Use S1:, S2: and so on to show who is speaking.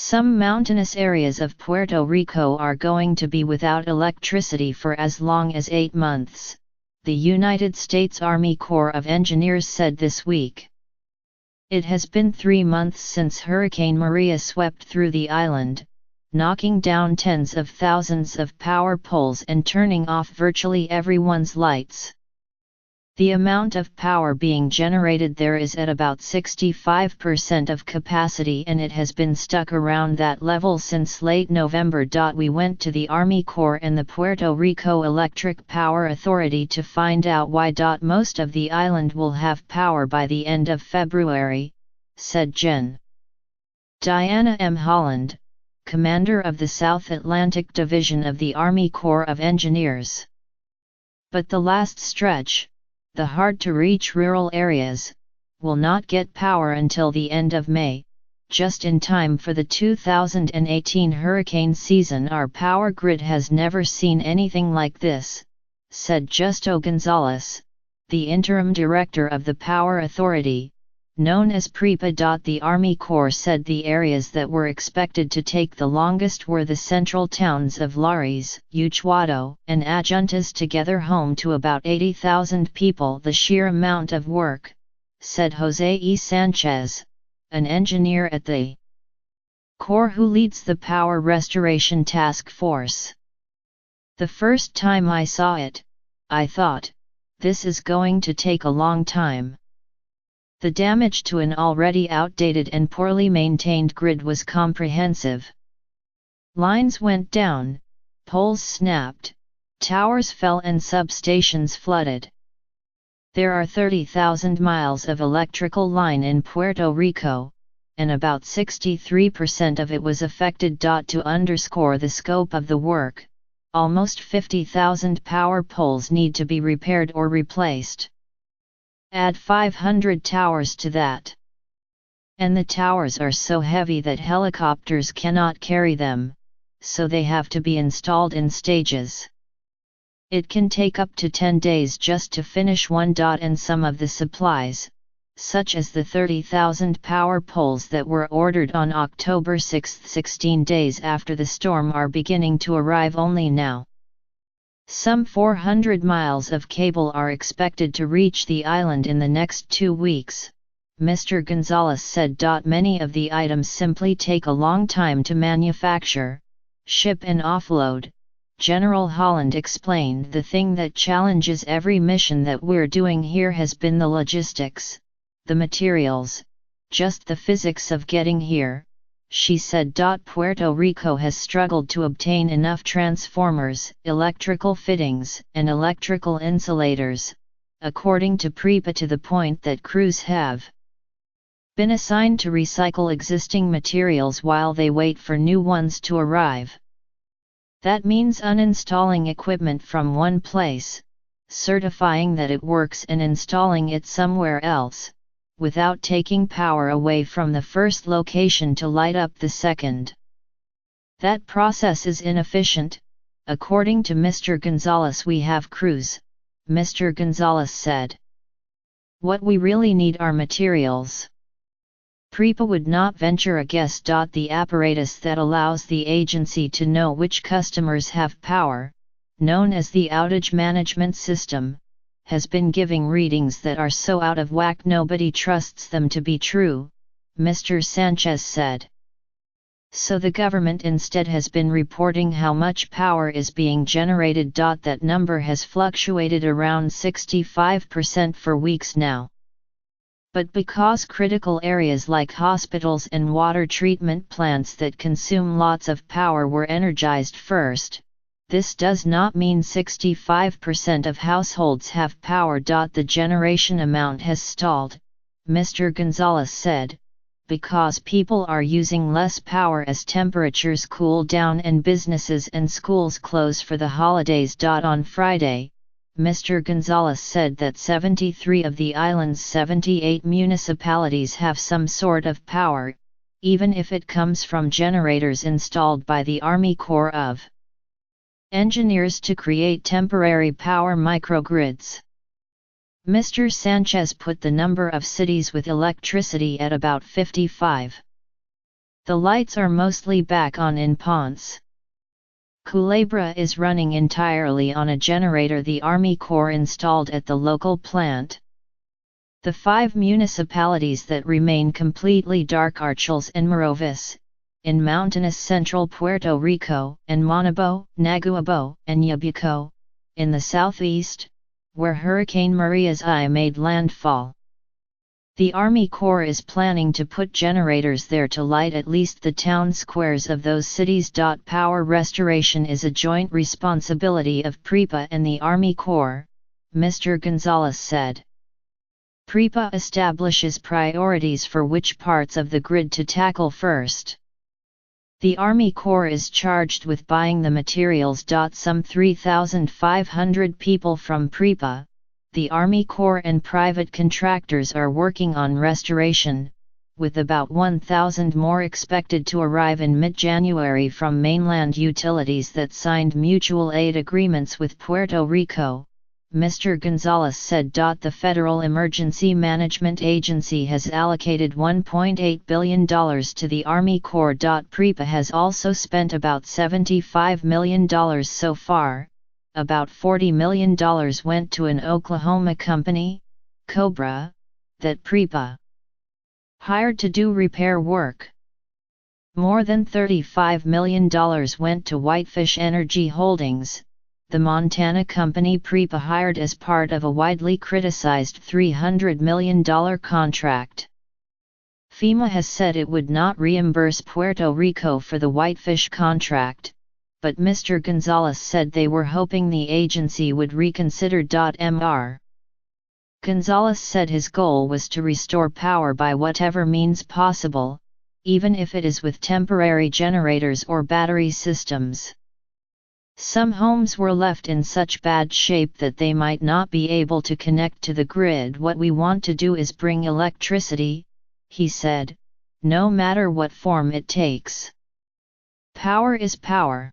S1: Some mountainous areas of Puerto Rico are going to be without electricity for as long as 8 months, the United States Army Corps of Engineers said this week. It has been 3 months since Hurricane Maria swept through the island, knocking down tens of thousands of power poles and turning off virtually everyone's lights. The amount of power being generated there is at about 65% of capacity, and it has been stuck around that level since late November. We went to the Army Corps and the Puerto Rico Electric Power Authority to find out why. Most of the island will have power by the end of February, said Gen. Diana M. Holland, commander of the South Atlantic Division of the Army Corps of Engineers. But the last stretch, the hard-to-reach rural areas, will not get power until the end of May, just in time for the 2018 hurricane season. Our power grid has never seen anything like this, said Justo Gonzalez, the interim director of the Power Authority, known as PREPA. The Army Corps said the areas that were expected to take the longest were the central towns of Lares, Utuado, and Adjuntas, together home to about 80,000 people. The sheer amount of work, said Jose E. Sanchez, an engineer at the Corps who leads the Power Restoration Task Force. The first time I saw it, I thought, this is going to take a long time. The damage to an already outdated and poorly maintained grid was comprehensive. Lines went down, poles snapped, towers fell and substations flooded. There are 30,000 miles of electrical line in Puerto Rico, and about 63% of it was affected. To underscore the scope of the work, almost 50,000 power poles need to be repaired or replaced. Add 500 towers to that. And the towers are so heavy that helicopters cannot carry them, so they have to be installed in stages. It can take up to 10 days just to finish one. And some of the supplies, such as the 30,000 power poles that were ordered on October 6, 16 days after the storm, are beginning to arrive only now. Some 400 miles of cable are expected to reach the island in the next 2 weeks, Mr. Gonzalez said. Many of the items simply take a long time to manufacture, ship and offload, General Holland explained. The thing that challenges every mission that we're doing here has been the logistics, the materials, just the physics of getting here, she said. Puerto Rico has struggled to obtain enough transformers, electrical fittings, and electrical insulators, according to PREPA, to the point that crews have been assigned to recycle existing materials while they wait for new ones to arrive. That means uninstalling equipment from one place, certifying that it works, and installing it somewhere else, without taking power away from the first location to light up the second. That process is inefficient, according to Mr. Gonzalez. We have crews, Mr. Gonzalez said. What we really need are materials. PREPA would not venture a guess. The apparatus that allows the agency to know which customers have power, known as the Outage Management System, has been giving readings that are so out of whack nobody trusts them to be true, Mr. Sanchez said. So the government instead has been reporting how much power is being generated. That number has fluctuated around 65% for weeks now. But because critical areas like hospitals and water treatment plants that consume lots of power were energized first, this does not mean 65% of households have power. The generation amount has stalled, Mr. Gonzalez said, because people are using less power as temperatures cool down and businesses and schools close for the holidays. On Friday, Mr. Gonzalez said that 73 of the island's 78 municipalities have some sort of power, even if it comes from generators installed by the Army Corps of Engineers to create temporary power microgrids. Mr. Sanchez put the number of cities with electricity at about 55. The lights are mostly back on in Ponce. Culebra is running entirely on a generator the Army Corps installed at the local plant. The 5 municipalities that remain completely dark are Chiles and Morovis, in mountainous central Puerto Rico, and Monabo, Naguabo, and Yabuco, in the southeast, where Hurricane Maria's eye made landfall. The Army Corps is planning to put generators there to light at least the town squares of those cities. Power restoration is a joint responsibility of PREPA and the Army Corps, Mr. Gonzalez said. PREPA establishes priorities for which parts of the grid to tackle first. The Army Corps is charged with buying the materials. Some 3,500 people from PREPA, the Army Corps and private contractors are working on restoration, with about 1,000 more expected to arrive in mid-January from mainland utilities that signed mutual aid agreements with Puerto Rico, Mr. Gonzalez said. The Federal Emergency Management Agency has allocated $1.8 billion to the Army Corps. PREPA has also spent about $75 million so far. About $40 million went to an Oklahoma company, Cobra, that PREPA hired to do repair work. More than $35 million went to Whitefish Energy Holdings, the Montana company PREPA hired as part of a widely criticized $300 million contract. FEMA has said it would not reimburse Puerto Rico for the Whitefish contract, but Mr. Gonzalez said they were hoping the agency would reconsider. Mr. Gonzalez said his goal was to restore power by whatever means possible, even if it is with temporary generators or battery systems. Some homes were left in such bad shape that they might not be able to connect to the grid. What we want to do is bring electricity, he said, no matter what form it takes. Power is power.